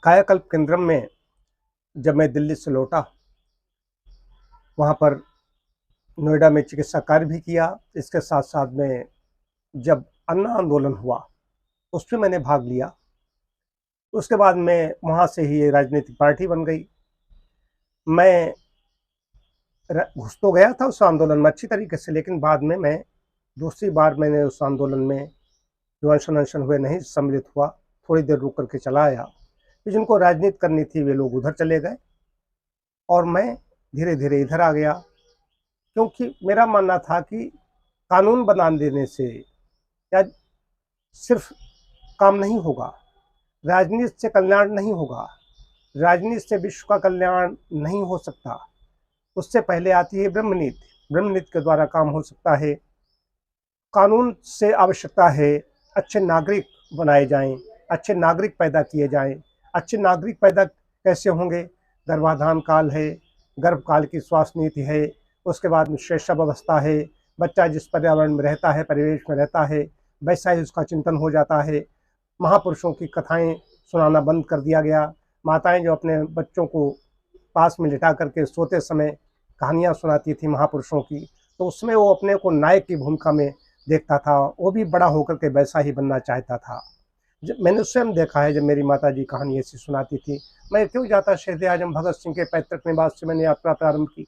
कायाकल्प केंद्रम में जब मैं दिल्ली से लौटा, वहाँ पर नोएडा में चिकित्सा कार्य भी किया। इसके साथ साथ में जब अन्ना आंदोलन हुआ उसमें मैंने भाग लिया। उसके बाद में वहाँ से ही राजनीतिक पार्टी बन गई। मैं घुस तो गया था उस आंदोलन में अच्छी तरीके से, लेकिन बाद में मैं दूसरी बार मैंने उस आंदोलन में जो अनशन हुए नहीं सम्मिलित हुआ, थोड़ी देर रुक करके चला आया। जिनको राजनीति करनी थी वे लोग उधर चले गए और मैं धीरे धीरे इधर आ गया, क्योंकि मेरा मानना था कि कानून बना देने से या सिर्फ काम नहीं होगा, राजनीति से कल्याण नहीं होगा, राजनीति से विश्व का कल्याण नहीं हो सकता। उससे पहले आती है ब्रह्मनीति। ब्रह्मनीति के द्वारा काम हो सकता है। कानून से आवश्यकता है अच्छे नागरिक बनाए जाएं, अच्छे नागरिक पैदा किए जाएं। अच्छे नागरिक पैदा कैसे होंगे? गर्भाधान काल है, गर्भकाल की स्वास्थ्य नीति है, उसके बाद में शैशव अवस्था है। बच्चा जिस पर्यावरण में रहता है, परिवेश में रहता है, वैसा ही उसका चिंतन हो जाता है। महापुरुषों की कथाएं सुनाना बंद कर दिया गया। माताएं जो अपने बच्चों को पास में लिटा करके सोते समय कहानियाँ सुनाती थी महापुरुषों की, तो उसमें वो अपने को नायक की भूमिका में देखता था। वो भी बड़ा होकर के वैसा ही बनना चाहता था। जब मैंने स्वयं देखा है, जब मेरी माता जी कहानी ऐसी सुनाती थी, मैं क्यों जाता शहीद आजम भगत सिंह के पैतृक निवास से मैंने यात्रा प्रारंभ की,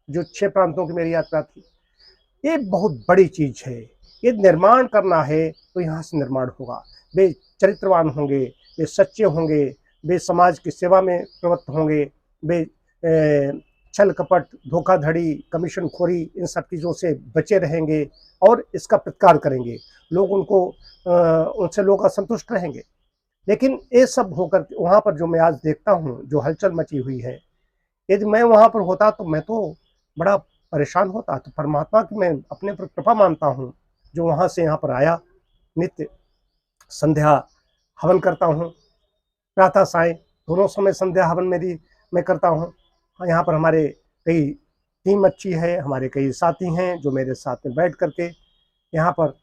जो 6 प्रांतों की मेरी यात्रा थी। ये बहुत बड़ी चीज़ है। ये निर्माण करना है तो यहाँ से निर्माण होगा। वे चरित्रवान होंगे, वे सच्चे होंगे, वे समाज की सेवा में प्रवृत्त होंगे, वे छल कपट, धोखाधड़ी, कमीशनखोरी, इन सब चीज़ों से बचे रहेंगे और इसका प्रतिकार करेंगे। लोग उनको उनसे लोग असंतुष्ट रहेंगे। लेकिन ये सब होकर वहाँ पर जो मैं आज देखता हूँ, जो हलचल मची हुई है, यदि मैं वहाँ पर होता तो मैं तो बड़ा परेशान होता। तो परमात्मा की मैं अपने पर कृपा मानता हूँ, जो वहाँ से यहाँ पर आया। नित्य संध्या हवन करता हूँ, प्रातः सायं दोनों समय संध्या हवन मैं करता हूँ। यहाँ पर हमारे कई टीम अच्छी है, हमारे कई साथी हैं जो मेरे साथ में बैठ करके यहाँ पर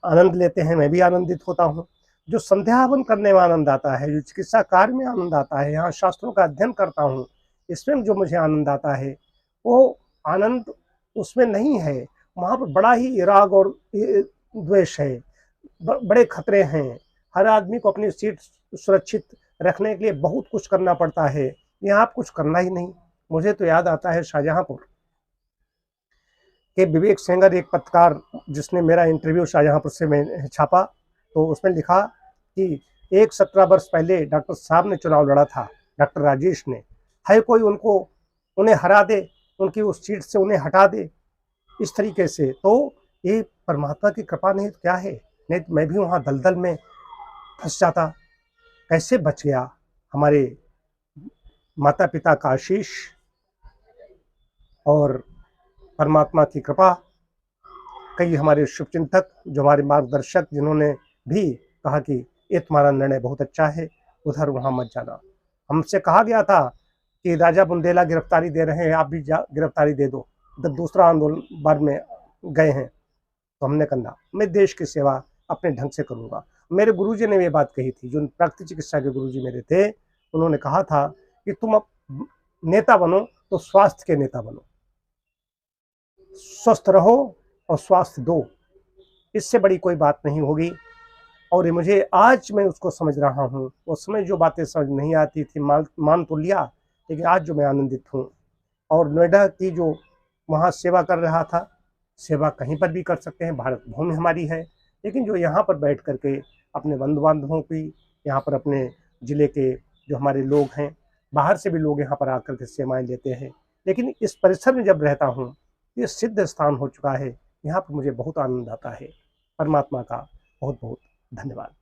आनंद लेते हैं। मैं भी आनंदित होता हूँ। जो संध्या हवन करने में आनंद आता है, जो चिकित्सा कार्य में आनंद आता है, यहाँ शास्त्रों का अध्ययन करता हूँ, इसमें जो मुझे आनंद आता है, वो आनंद उसमें नहीं है। वहाँ पर बड़ा ही राग और द्वेष है, बड़े खतरे हैं। हर आदमी को अपनी सीट सुरक्षित रखने के लिए बहुत कुछ करना पड़ता है। यहाँ आप कुछ करना ही नहीं। मुझे तो याद आता है शाहजहांपुर के विवेक सेंगर, एक पत्रकार, जिसने मेरा इंटरव्यू शाहजहांपुर से मैं छापा, तो उसमें लिखा कि 17 वर्ष पहले डॉक्टर साहब ने चुनाव लड़ा था, डॉक्टर राजेश ने। है कोई उन्हें हरा दे, उनकी उस सीट से उन्हें हटा दे इस तरीके से, तो ये परमात्मा की कृपा नहीं तो क्या है? नहीं तो मैं भी वहाँ दलदल में फंस जाता। कैसे बच गया? हमारे माता पिता का आशीष और परमात्मा की कृपा, कई हमारे शुभचिंतक जो हमारे मार्गदर्शक, जिन्होंने भी कहा कि ये तुम्हारा निर्णय बहुत अच्छा है, उधर वहाँ मत जाना। हमसे कहा गया था कि राजा बुंदेला गिरफ्तारी दे रहे हैं, आप भी गिरफ्तारी दे दो। जब दूसरा आंदोलन बार में गए हैं तो हमने कहा मैं देश की सेवा अपने ढंग से करूँगा। मेरे गुरुजी ने ये बात कही थी, जो प्राकृतिक चिकित्सा के गुरुजी मेरे थे, उन्होंने कहा था कि तुम अब नेता बनो तो स्वास्थ्य के नेता बनो, स्वस्थ रहो और स्वास्थ्य दो, इससे बड़ी कोई बात नहीं होगी। और ये मुझे आज मैं उसको समझ रहा हूँ। उस समय जो बातें समझ नहीं आती थी, मान तो लिया, लेकिन आज जो मैं आनंदित हूँ। और नोएडा की जो वहाँ सेवा कर रहा था, सेवा कहीं पर भी कर सकते हैं, भारत भूमि हमारी है, लेकिन जो यहाँ पर बैठ करके अपने बंधु बांधवों की, यहाँ पर अपने ज़िले के जो हमारे लोग हैं, बाहर से भी लोग यहाँ पर आकर के सेवाएं लेते हैं। लेकिन इस परिसर में जब रहता हूँ, ये सिद्ध स्थान हो चुका है, यहाँ पर मुझे बहुत आनंद आता है। परमात्मा का बहुत बहुत धन्यवाद।